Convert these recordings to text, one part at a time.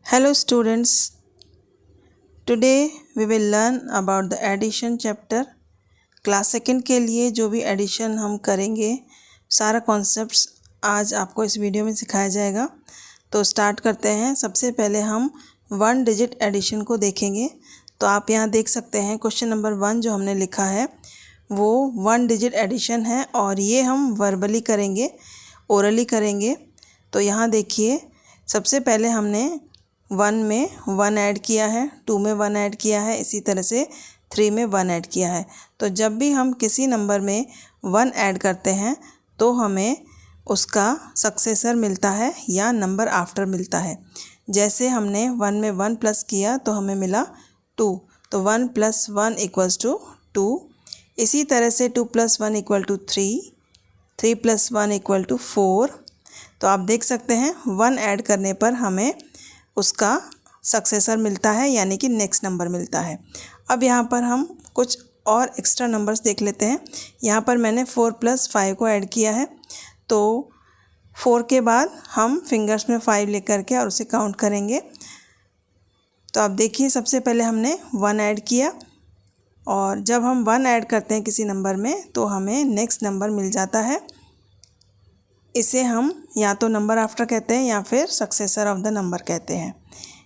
Hello students, today we will learn about the addition chapter. Class second के लिए जो भी एडिशन हम करेंगे सारा कॉन्सेप्ट्स आज आपको इस वीडियो में सिखाया जाएगा। तो स्टार्ट करते हैं। सबसे पहले हम वन डिजिट एडिशन को देखेंगे। तो आप यहाँ देख सकते हैं क्वेश्चन नंबर 1 जो हमने लिखा है वो वन डिजिट एडिशन है और ये हम वर्बली करेंगे, ओरली करेंगे। तो यहाँ देखिए, सबसे पहले हमने 1 में 1 ऐड किया है, 2 में 1 ऐड किया है, इसी तरह से 3 में 1 ऐड किया है। तो जब भी हम किसी नंबर में 1 ऐड करते हैं तो हमें उसका सक्सेसर मिलता है या नंबर आफ्टर मिलता है। जैसे हमने 1 में 1 प्लस किया तो हमें मिला 2, तो 1 + 1 = 2। इसी तरह से 2 + 1 = 3, 3 + 1 = 4। तो आप देख सकते हैं 1 ऐड करने पर हमें उसका सक्सेसर मिलता है, यानी कि नेक्स्ट नंबर मिलता है। अब यहाँ पर हम कुछ और एक्स्ट्रा नंबर्स देख लेते हैं। यहाँ पर मैंने 4 + 5 को ऐड किया है। तो 4 के बाद हम फिंगर्स में 5 लेकर के और उसे काउंट करेंगे। तो आप देखिए, सबसे पहले हमने 1 ऐड किया और जब हम 1 ऐड करते हैं किसी नंबर में तो हमें नेक्स्ट नंबर मिल जाता है। इसे हम या तो नंबर आफ्टर कहते हैं या फिर सक्सेसर ऑफ द नंबर कहते हैं।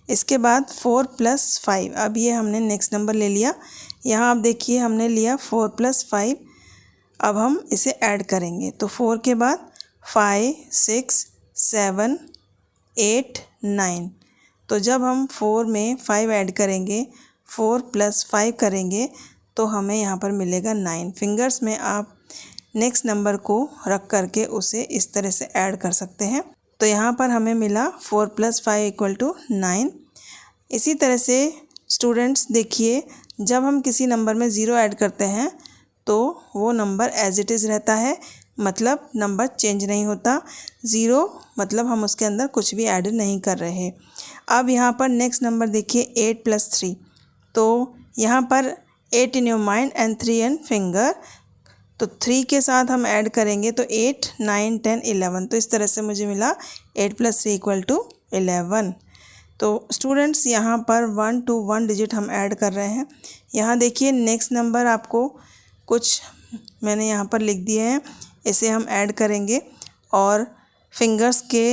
इसके बाद 4 + 5, अब ये हमने नेक्स्ट नंबर ले लिया। यहाँ आप देखिए हमने लिया 4 + 5। अब हम इसे ऐड करेंगे। तो 4 के बाद 5, 6, 7, 8, 9। तो जब हम 4 में 5 ऐड करेंगे, 4 + 5 करेंगे तो हमें यहाँ पर मिलेगा 9। फिंगर्स में आप नेक्स्ट नंबर को रख करके उसे इस तरह से ऐड कर सकते हैं। तो यहाँ पर हमें मिला 4 + 5 = 9। इसी तरह से स्टूडेंट्स देखिए, जब हम किसी नंबर में 0 ऐड करते हैं तो वो नंबर एज इट इज़ रहता है, मतलब नंबर चेंज नहीं होता। 0 मतलब हम उसके अंदर कुछ भी ऐड नहीं कर रहे। अब यहाँ पर नेक्स्ट नंबर देखिए 8 + 3। तो यहाँ पर 8 in your mind and 3 in finger. तो 3 के साथ हम ऐड करेंगे तो 8, 9, 10, 11। तो इस तरह से मुझे मिला 8 + 3 = 11। तो स्टूडेंट्स यहाँ पर 1 to 1 डिजिट हम ऐड कर रहे हैं। यहाँ देखिए नेक्स्ट नंबर आपको कुछ मैंने यहाँ पर लिख दिए हैं, इसे हम ऐड करेंगे और फिंगर्स के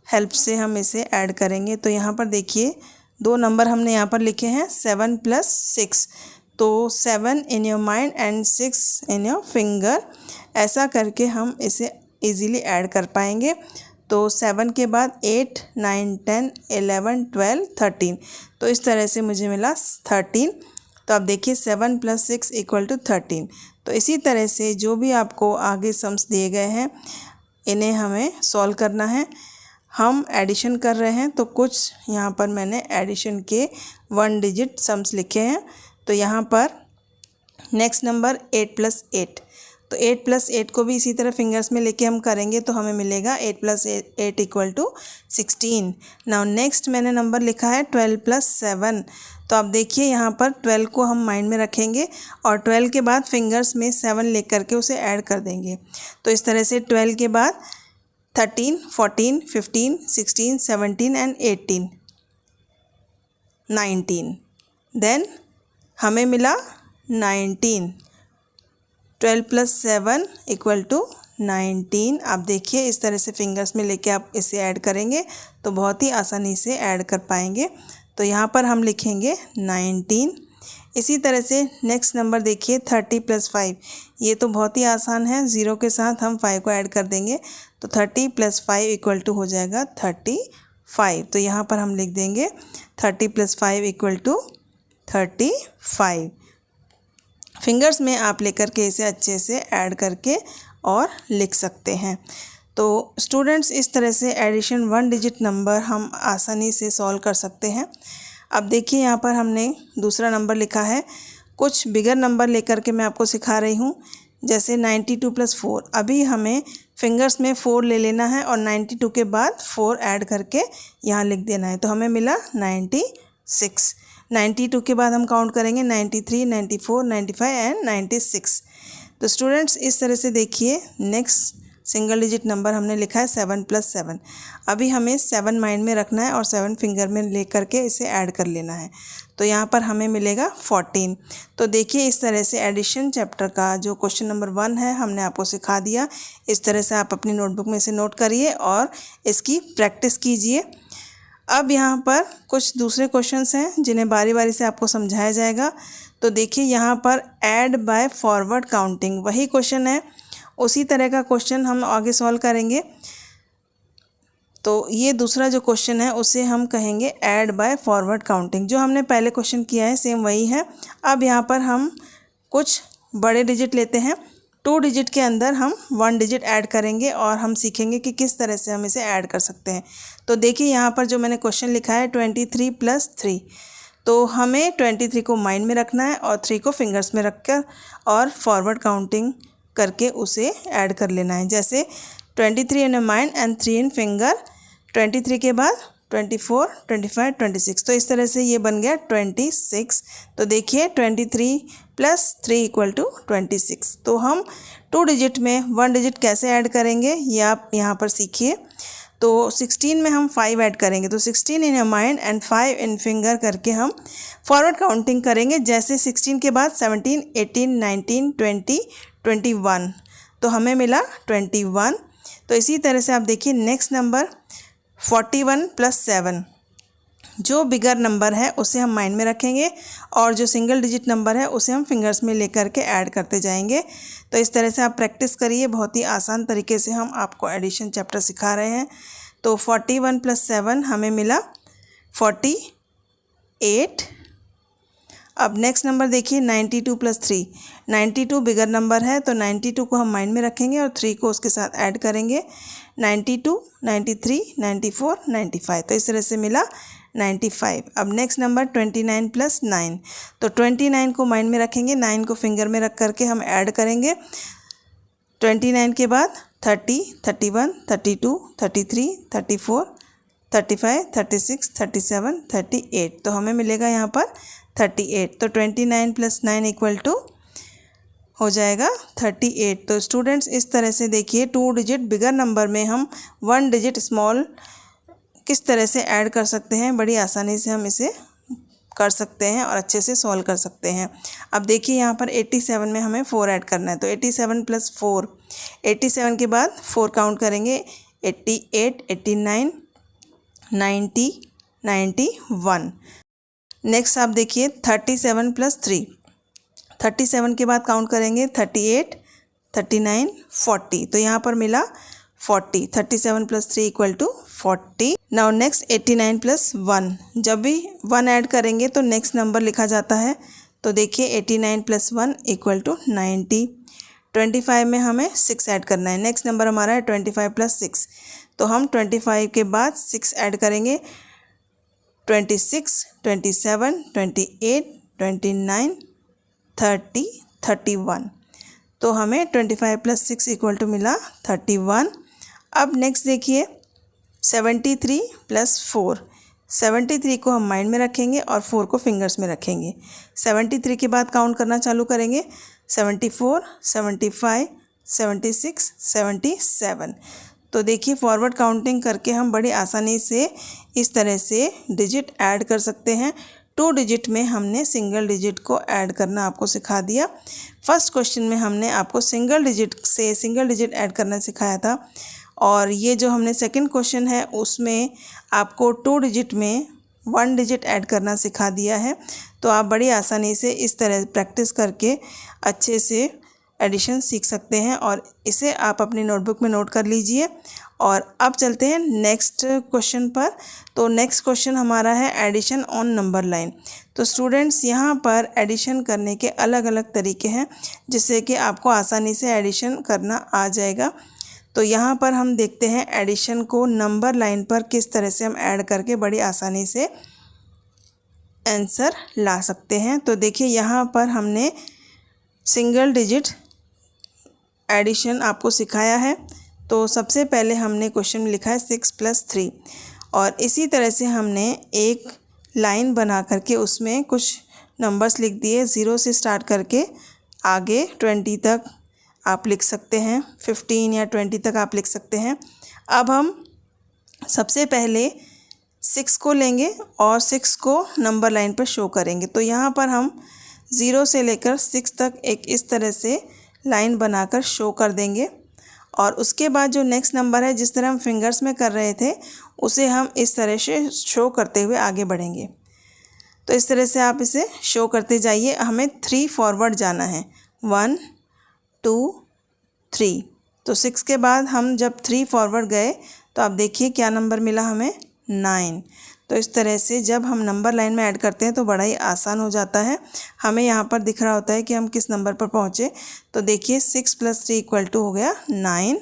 हेल्प से हम इसे ऐड करेंगे। तो यहाँ पर देखिए 2 नंबर हमने यहाँ पर लिखे हैं, 7 + 6। तो 7 in your mind and 6 in your finger. ऐसा करके हम इसे इजीली ऐड कर पाएंगे। तो 7 के बाद 8, 9, 10, 11, 12, 13। तो इस तरह से मुझे मिला 13। तो आप देखिए 7 + 6 = 13। तो इसी तरह से जो भी आपको आगे सम्स दिए गए हैं इन्हें हमें सॉल्व करना है। हम एडिशन कर रहे हैं तो कुछ यहाँ पर मैंने एडिशन के 1 डिजिट सम्स लिखे हैं। तो यहाँ पर नेक्स्ट नंबर 8 + 8। तो 8 + 8 को भी इसी तरह फिंगर्स में लेके हम करेंगे तो हमें मिलेगा 8 + 8 = 16। नाउ नेक्स्ट मैंने नंबर लिखा है 12 + 7। तो आप देखिए यहाँ पर 12 को हम माइंड में रखेंगे और 12 के बाद फिंगर्स में 7 ले करके उसे ऐड कर देंगे। तो इस तरह से 12 के बाद 13, 14, 15, 16, 17 एंड 18, 19। देन हमें मिला 19। 12 + 7 = 19। आप देखिए इस तरह से फिंगर्स में लेके आप इसे ऐड करेंगे तो बहुत ही आसानी से ऐड कर पाएंगे। तो यहाँ पर हम लिखेंगे 19। इसी तरह से नेक्स्ट नंबर देखिए 30 + 5। ये तो बहुत ही आसान है, 0 के साथ हम 5 को ऐड कर देंगे तो 30 + 5 = हो जाएगा 35। तो यहाँ पर हम लिख देंगे 30 + 5 = 35। फिंगर्स में आप लेकर के इसे अच्छे से ऐड करके और लिख सकते हैं। तो स्टूडेंट्स इस तरह से एडिशन 1 डिजिट नंबर हम आसानी से सॉल्व कर सकते हैं। अब देखिए यहाँ पर हमने दूसरा नंबर लिखा है। कुछ बिगर नंबर लेकर के मैं आपको सिखा रही हूँ, जैसे 92 + 4। अभी हमें फिंगर्स में 4 ले लेना है और 92 के बाद 4 ऐड करके यहाँ लिख देना है। तो हमें मिला 96। 92 के बाद हम काउंट करेंगे 93, 94, 95 एंड 96। तो स्टूडेंट्स इस तरह से देखिए नेक्स्ट सिंगल डिजिट नंबर हमने लिखा है 7 + 7। अभी हमें 7 माइंड में रखना है और 7 फिंगर में ले करके इसे ऐड कर लेना है। तो यहाँ पर हमें मिलेगा 14। तो देखिए इस तरह से एडिशन चैप्टर का जो क्वेश्चन नंबर 1 है हमने आपको सिखा दिया। इस तरह से आप अपनी नोटबुक में इसे नोट करिए और इसकी प्रैक्टिस कीजिए। अब यहाँ पर कुछ दूसरे क्वेश्चंस हैं जिन्हें बारी बारी से आपको समझाया जाएगा। तो देखिए यहाँ पर ऐड बाय फॉरवर्ड काउंटिंग वही क्वेश्चन है, उसी तरह का क्वेश्चन हम आगे सॉल्व करेंगे। तो ये दूसरा जो क्वेश्चन है उसे हम कहेंगे ऐड बाय फॉरवर्ड काउंटिंग। जो हमने पहले क्वेश्चन किया है सेम वही है। अब यहाँ पर हम कुछ बड़े डिजिट लेते हैं, 2 डिजिट के अंदर हम 1 डिजिट ऐड करेंगे और हम सीखेंगे कि किस तरह से हम इसे ऐड कर सकते हैं। तो देखिए यहाँ पर जो मैंने क्वेश्चन लिखा है 23 + 3, तो हमें 23 को माइंड में रखना है और 3 को फिंगर्स में रखकर और फॉरवर्ड काउंटिंग करके उसे ऐड कर लेना है। जैसे 23 in mind and 3 in finger, 23 के बाद 24, 25, 26। तो इस तरह से ये बन गया 26। तो देखिए 23 + 3 = 26। तो हम 2 डिजिट में 1 डिजिट कैसे ऐड करेंगे ये आप यहाँ पर सीखिए। तो 16 में हम 5 ऐड करेंगे, तो 16 in mind and 5 in finger करके हम फॉरवर्ड काउंटिंग करेंगे। जैसे 16 के बाद 17, 18, 19, 20, 21, तो हमें मिला 21। तो इसी तरह से आप देखिए नेक्स्ट नंबर 41 + 7, जो बिगर नंबर है उसे हम माइंड में रखेंगे और जो सिंगल डिजिट नंबर है उसे हम फिंगर्स में लेकर के ऐड करते जाएंगे। तो इस तरह से आप प्रैक्टिस करिए, बहुत ही आसान तरीके से हम आपको एडिशन चैप्टर सिखा रहे हैं। तो 41 + 7 हमें मिला 48। अब नेक्स्ट नंबर देखिए 92 + 3, 92 बिगर नंबर है तो 92 को हम माइंड में रखेंगे और 3 को उसके साथ ऐड करेंगे। 92, 93, 94, 95, तो इस तरह से मिला 95। अब नेक्स्ट नंबर 29 + 9, तो 29 को माइंड में रखेंगे, 9 को फिंगर में रख करके हम ऐड करेंगे। 29 के बाद 30, 31, 32, 33, 34, 35, 36, 37, 38, तो हमें मिलेगा यहाँ पर 38। तो 29 + 9 = हो जाएगा 38। तो स्टूडेंट्स इस तरह से देखिए 2 डिजिट बिगर नंबर में हम 1 डिजिट स्मॉल किस तरह से ऐड कर सकते हैं, बड़ी आसानी से हम इसे कर सकते हैं और अच्छे से सॉल्व कर सकते हैं। अब देखिए यहाँ पर 87 में हमें 4 ऐड करना है, तो 87 + 4, 87 के बाद 4 काउंट करेंगे, 88, 89, 90, 91। नेक्स्ट आप देखिए 37 + 3, 37 के बाद काउंट करेंगे 38, 39, 40, तो यहाँ पर मिला 40। 37 + 3 = 40। नाउ नेक्स्ट 89 + 1, जब भी 1 ऐड करेंगे तो नेक्स्ट नंबर लिखा जाता है। तो देखिए 89 + 1 = 90। 25 में हमें 6 ऐड करना है, नेक्स्ट नंबर हमारा है 25 + 6, तो हम 25 के बाद 6 ऐड करेंगे। 26, 27, 28, 29, 30, 31, तो हमें 25 + 6 = मिला 31। अब नेक्स्ट देखिए 73 + 4, 73 को हम माइंड में रखेंगे और 4 को फिंगर्स में रखेंगे। 73 के बाद काउंट करना चालू करेंगे, 74, 75, 76, 77, तो देखिए फॉरवर्ड काउंटिंग करके हम बड़ी आसानी से इस तरह से डिजिट ऐड कर सकते हैं। 2 डिजिट में हमने सिंगल डिजिट को ऐड करना आपको सिखा दिया। फर्स्ट क्वेश्चन में हमने आपको सिंगल डिजिट से सिंगल डिजिट ऐड करना सिखाया था और ये जो हमने सेकंड क्वेश्चन है उसमें आपको 2 डिजिट में 1 डिजिट ऐड करना सिखा दिया है। तो आप बड़ी आसानी से इस तरह प्रैक्टिस करके अच्छे से एडिशन सीख सकते हैं और इसे आप अपनी नोटबुक में नोट कर लीजिए। और अब चलते हैं नेक्स्ट क्वेश्चन पर। तो नेक्स्ट क्वेश्चन हमारा है एडिशन ऑन नंबर लाइन। तो स्टूडेंट्स यहाँ पर एडिशन करने के अलग अलग तरीके हैं जिससे कि आपको आसानी से एडिशन करना आ जाएगा। तो यहाँ पर हम देखते हैं एडिशन को नंबर लाइन पर किस तरह से हम ऐड करके बड़ी आसानी से आंसर ला सकते हैं। तो देखिए यहाँ पर हमने सिंगल डिजिट एडिशन आपको सिखाया है। तो सबसे पहले हमने क्वेश्चन में लिखा है 6 + 3 और इसी तरह से हमने एक लाइन बना करके उसमें कुछ नंबर्स लिख दिए 0 से स्टार्ट करके आगे 20 तक आप लिख सकते हैं, 15 या 20 तक आप लिख सकते हैं। अब हम सबसे पहले 6 को लेंगे और 6 को नंबर लाइन पर शो करेंगे। तो यहाँ पर हम 0 से लेकर 6 तक एक इस तरह से लाइन बनाकर शो कर देंगे और उसके बाद जो नेक्स्ट नंबर है, जिस तरह हम फिंगर्स में कर रहे थे, उसे हम इस तरह से शो करते हुए आगे बढ़ेंगे। तो इस तरह से आप इसे शो करते जाइए। हमें 3 फॉरवर्ड जाना है, 1 2 3। तो 6 के बाद हम जब 3 फॉरवर्ड गए तो आप देखिए क्या नंबर मिला हमें, 9। तो इस तरह से जब हम नंबर लाइन में ऐड करते हैं तो बड़ा ही आसान हो जाता है। हमें यहाँ पर दिख रहा होता है कि हम किस नंबर पर पहुँचे। तो देखिए 6 + 3 = हो गया 9।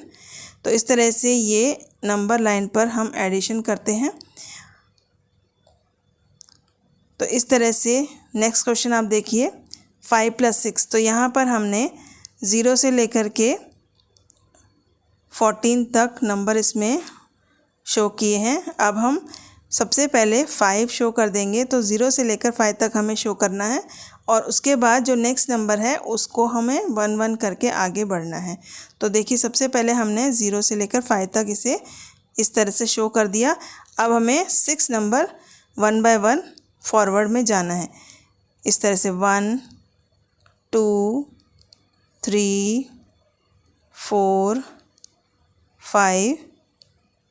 तो इस तरह से ये नंबर लाइन पर हम एडिशन करते हैं। तो इस तरह से नेक्स्ट क्वेश्चन आप देखिए, 5 + 6। तो यहाँ पर हमने 0 से लेकर के 14 तक नंबर इसमें शो किए हैं। अब हम सबसे पहले 5 शो कर देंगे। तो 0 से लेकर 5 तक हमें शो करना है और उसके बाद जो नेक्स्ट नंबर है उसको हमें 1 1 करके आगे बढ़ना है। तो देखिए सबसे पहले हमने 0 से लेकर 5 तक इसे इस तरह से शो कर दिया। अब हमें 6 नंबर 1 बाय 1 फॉरवर्ड में जाना है। इस तरह से 1 2 3 4 5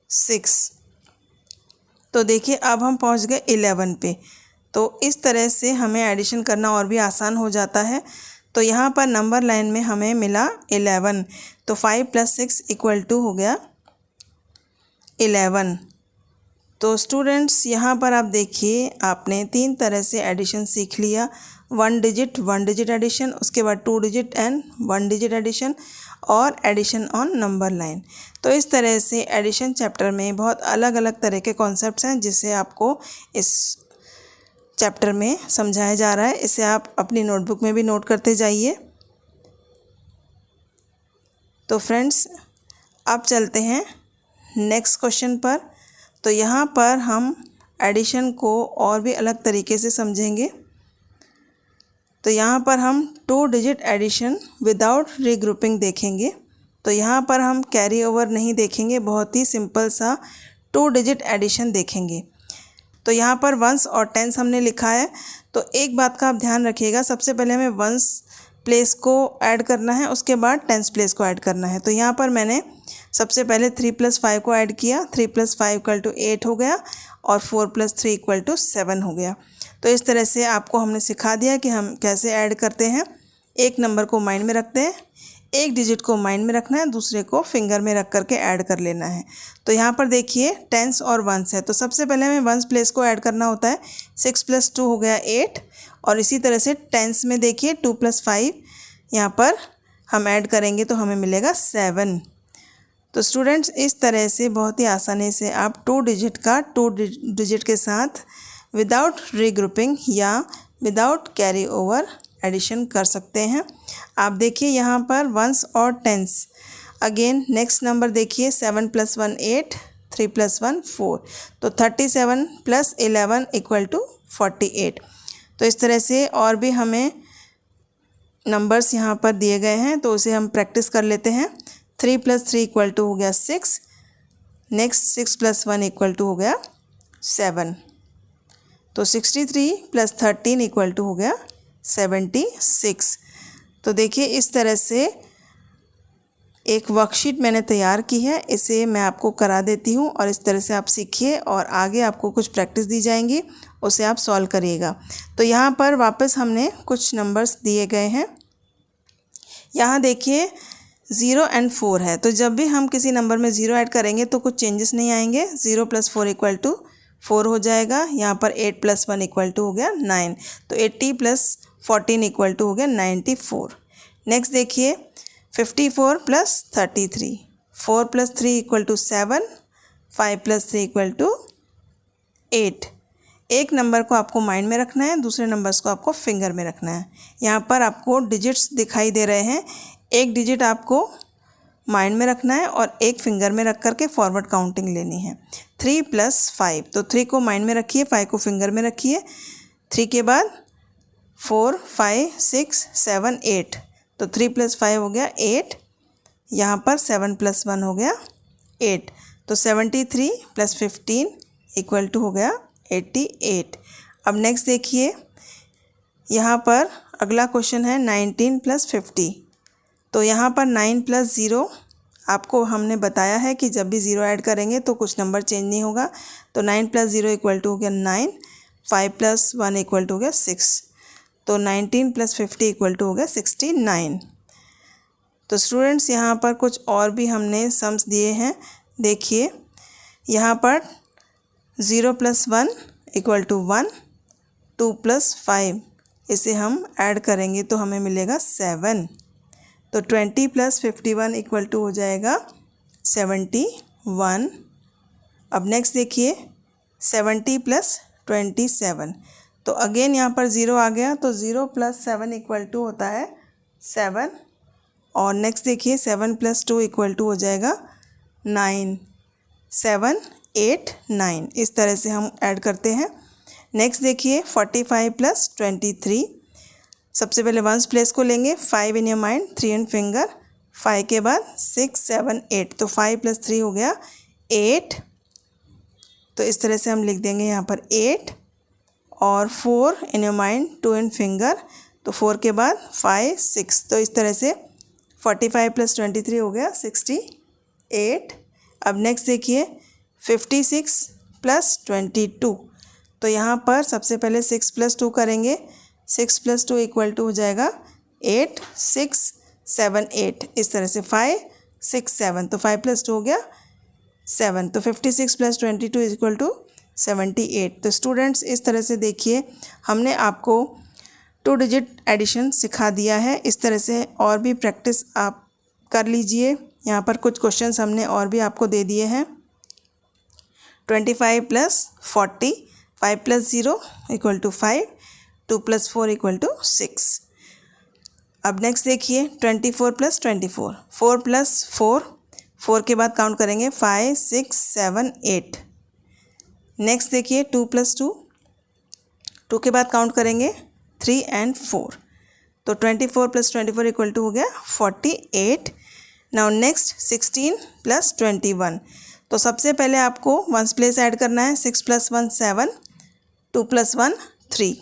6। तो देखिए अब हम पहुंच गए 11 पे। तो इस तरह से हमें एडिशन करना और भी आसान हो जाता है। तो यहाँ पर नंबर लाइन में हमें मिला 11। तो 5 + 6 = हो गया 11। तो स्टूडेंट्स यहाँ पर आप देखिए आपने 3 तरह से एडिशन सीख लिया। 1 डिजिट एडिशन, उसके बाद 2 डिजिट एंड 1 डिजिट एडिशन और एडिशन ऑन नंबर लाइन। तो इस तरह से एडिशन चैप्टर में बहुत अलग अलग तरह के कॉन्सेप्ट्स हैं जिसे आपको इस चैप्टर में समझाया जा रहा है। इसे आप अपनी नोटबुक में भी नोट करते जाइए। तो फ्रेंड्स अब चलते हैं नेक्स्ट क्वेश्चन पर। तो यहाँ पर हम एडिशन को और भी अलग तरीके से समझेंगे। तो यहाँ पर हम 2 डिजिट एडिशन विदाउट रीग्रुपिंग देखेंगे। तो यहाँ पर हम कैरी ओवर नहीं देखेंगे, बहुत ही सिंपल सा 2 डिजिट एडिशन देखेंगे। तो यहाँ पर वंस और टेंस हमने लिखा है। तो एक बात का आप ध्यान रखिएगा, सबसे पहले हमें वंस प्लेस को ऐड करना है, उसके बाद टेंस प्लेस को ऐड करना है। तो यहाँ पर मैंने सबसे पहले 3 + 5 को ऐड किया। 3 + 5 = 8 हो गया और 4 + 3 = 7 हो गया। तो इस तरह से आपको हमने सिखा दिया कि हम कैसे ऐड करते हैं। एक नंबर को माइंड में रखते हैं, एक डिजिट को माइंड में रखना है, दूसरे को फिंगर में रख करके ऐड कर लेना है। तो यहाँ पर देखिए टेंस और वंस है। तो सबसे पहले हमें वंस प्लेस को ऐड करना होता है। 6 + 2 हो गया 8 और इसी तरह से टेंस में देखिए 2 + 5 यहाँ पर हम ऐड करेंगे तो हमें मिलेगा 7। तो स्टूडेंट्स इस तरह से बहुत ही आसानी से आप 2 डिजिट का 2 डिजिट के साथ विदाउट रीग्रुपिंग या विदाउट कैरी ओवर एडिशन कर सकते हैं। आप देखिए यहाँ पर वंस और टेंस। अगेन नेक्स्ट नंबर देखिए 7 + 1 8, 3 + 1 4। तो 37 + 11 = 48। तो इस तरह से और भी हमें नंबर्स यहाँ पर दिए गए हैं, तो उसे हम प्रैक्टिस कर लेते हैं। 3 + 3 = हो गया 6। नेक्स्ट 6 + 1 = हो गया 7। तो 63 + 13 = हो गया 76। तो देखिए इस तरह से एक वर्कशीट मैंने तैयार की है, इसे मैं आपको करा देती हूँ और इस तरह से आप सीखिए और आगे आपको कुछ प्रैक्टिस दी जाएंगी, उसे आप सॉल्व करिएगा। तो यहाँ पर वापस हमने कुछ नंबर्स दिए गए हैं। यहाँ देखिए 0 और 4 है। तो जब भी हम किसी नंबर में 0 ऐड करेंगे तो कुछ चेंजेस नहीं आएंगे। 0 + 4 = 4 हो जाएगा। यहाँ पर 8 + 1 = हो गया 9। तो 80 + 14 = हो गया 94। नेक्स्ट देखिए 54 + 33। 4 + 3 = 7। 5 + 3 = 8। एक नंबर को आपको माइंड में रखना है, दूसरे नंबर्स को आपको फिंगर में रखना है। यहाँ पर आपको डिजिट्स दिखाई दे रहे हैं। एक डिजिट आपको माइंड में रखना है और एक फिंगर में रख करके फॉरवर्ड काउंटिंग लेनी है। 3 + 5। तो 3 को माइंड में रखिए, 5 को फिंगर में रखिए। 3 के बाद 4 5 6 7 8। तो 3 + 5 हो गया 8, यहाँ पर 7 + 1 हो गया 8, तो 73 + 15 = हो गया 88। अब नेक्स्ट देखिए, यहाँ पर अगला क्वेश्चन है 19 + 50। तो यहाँ पर 9 + 0 आपको हमने बताया है कि जब भी 0 ऐड करेंगे तो कुछ नंबर चेंज नहीं होगा। तो 9 + 0 = हो गया 9, 5 + 1 = हो गया 6, तो 19 + 50 = हो गया 69। तो स्टूडेंट्स यहाँ पर कुछ और भी हमने सम्स दिए हैं। देखिए यहाँ पर 0 + 1 = 1, 2 + 5 इसे हम ऐड करेंगे तो हमें मिलेगा 7, तो 20 + 51 = हो जाएगा 71। अब नेक्स्ट देखिए 70 + 27। तो अगेन यहाँ पर 0 आ गया, तो 0 + 7 = होता है 7। और नेक्स्ट देखिए 7 + 2 = हो जाएगा 9, 7, 8, 9 इस तरह से हम ऐड करते हैं। नेक्स्ट देखिए 45 + 23। सबसे पहले वंस प्लेस को लेंगे, 5 in your mind, 3 in finger, 5 के बाद 6, 7, 8, तो 5 + 3 हो गया 8। तो इस तरह से हम लिख देंगे यहाँ पर 8, और 4 in your mind, 2 in finger, तो 4 के बाद 5, 6, तो इस तरह से 45 + 23 हो गया 68। अब नेक्स्ट देखिए 56 + 22। तो यहाँ पर सबसे पहले 6 + 2 करेंगे, 6 + 2 = हो जाएगा 8, 6, 7, 8 इस तरह से 5, 6, 7, तो 5 + 2 हो गया 7, तो 56 + 22 = 78। तो स्टूडेंट्स इस तरह से देखिए हमने आपको 2 डिजिट एडिशन सिखा दिया है। इस तरह से और भी प्रैक्टिस आप कर लीजिए। यहाँ पर कुछ क्वेश्चंस हमने और भी आपको दे दिए हैं। 25 + 40, 5 + 0 = 5, 2 + 4 = 6। अब नेक्स्ट देखिए 24 + 24, 4 + 4, 4 के बाद काउंट करेंगे 5, 6, 7, 8। नेक्स्ट देखिए 2 + 2, 2 के बाद काउंट करेंगे 3 और 4, तो 24 + 24 = हो गया 48। Now next 16 + 21। तो सबसे पहले आपको वंस प्लेस ऐड करना है, 6 + 1 7, 2 + 1 3।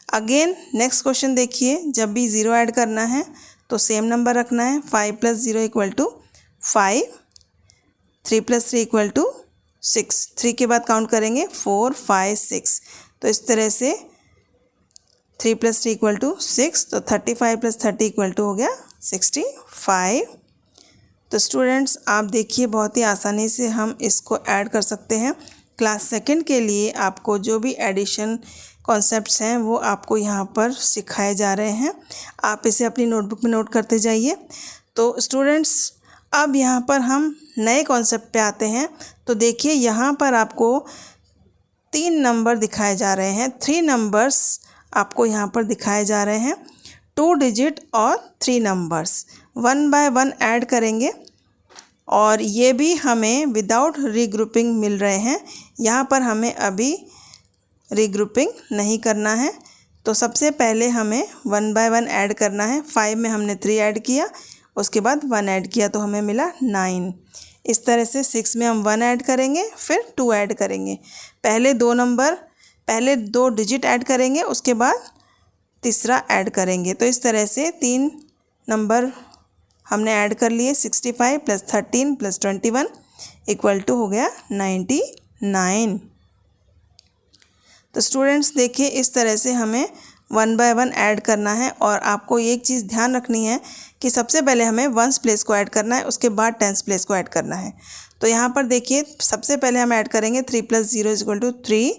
अगेन नेक्स्ट क्वेश्चन देखिए, जब भी 0 ऐड करना है तो सेम नंबर रखना है। 5 + 0 = 5, 3 + 3 = 6, 3 के बाद काउंट करेंगे 4, 5, 6, तो इस तरह से 3 + 3 = 6, तो 35 + 30 = हो गया 65। तो स्टूडेंट्स आप देखिए बहुत ही आसानी से हम इसको ऐड कर सकते हैं। क्लास सेकंड के लिए आपको जो भी एडिशन कॉन्सेप्ट्स हैं वो आपको यहाँ पर सिखाए जा रहे हैं। आप इसे अपनी नोटबुक में नोट करते जाइए। तो स्टूडेंट्स अब यहाँ पर हम नए कॉन्सेप्ट पे आते हैं। तो देखिए यहाँ पर आपको 3 नंबर दिखाए जा रहे हैं, 3 नंबर्स आपको यहाँ पर दिखाए जा रहे हैं, 2 डिजिट और 3 नंबर्स 1 बाय 1 ऐड करेंगे, और ये भी हमें विदाउट रीग्रुपिंग मिल रहे हैं। यहाँ पर हमें अभी रीग्रुपिंग नहीं करना है। तो सबसे पहले हमें 1 बाय 1 ऐड करना है। 5 में हमने 3 ऐड किया, उसके बाद 1 ऐड किया तो हमें मिला 9। इस तरह से 6 में हम 1 ऐड करेंगे, फिर 2 ऐड करेंगे। पहले 2 डिजिट ऐड करेंगे, उसके बाद तीसरा ऐड करेंगे। तो इस तरह से 3 नंबर हमने ऐड कर लिए। 65 + 13 + 21 = हो गया 99। तो स्टूडेंट्स देखिए इस तरह से हमें 1 बाय 1 ऐड करना है, और आपको एक चीज़ ध्यान रखनी है कि सबसे पहले हमें वंस प्लेस को ऐड करना है, उसके बाद टेंस प्लेस को ऐड करना है। तो यहाँ पर देखिए सबसे पहले हम ऐड करेंगे 3 + 0 = 3,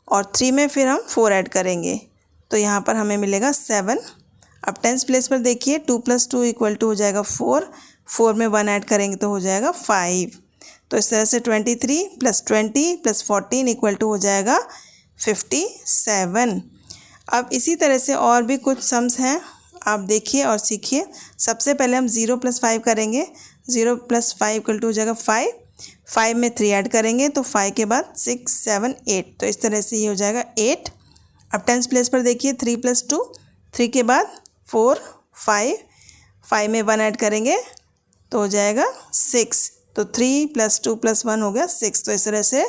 और 3 में फिर हम 4 ऐड करेंगे, तो यहाँ पर हमें मिलेगा 7। अब टेंस प्लेस पर देखिए 2 + 2 = हो जाएगा 4, 4 में 1 ऐड करेंगे तो हो जाएगा 5। तो इस तरह से 23 + 20 + 14 = हो जाएगा 57। अब इसी तरह से और भी कुछ सम्स हैं, आप देखिए और सीखिए। सबसे पहले हम 0 + 5 करेंगे। 0 + 5 = हो जाएगा 5, 5 में 3 ऐड करेंगे तो 5 के बाद 6, 7, 8, तो इस तरह से ये हो जाएगा 8। अब टेंस प्लेस पर देखिए 3 + 2, 3 के बाद 4, 5 में 1 ऐड करेंगे तो हो जाएगा 6। तो 3 + 2 + 1 हो गया 6। तो इस तरह से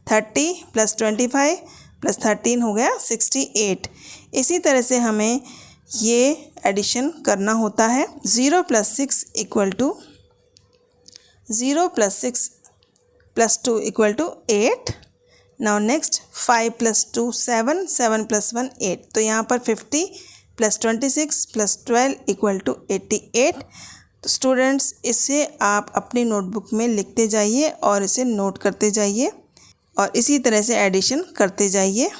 30 + 25 + 13 हो गया 68। इसी तरह से हमें ये एडिशन करना होता है। 0 + 6 = 0 + 6 + 2 = 8। Now next 5 + 2 7 7 + 1 8। तो यहाँ पर 50 + 26 + 12 = 88। तो स्टूडेंट्स इसे आप अपनी नोटबुक में लिखते जाइए और इसे नोट करते जाइए और इसी तरह से एडिशन करते जाइए।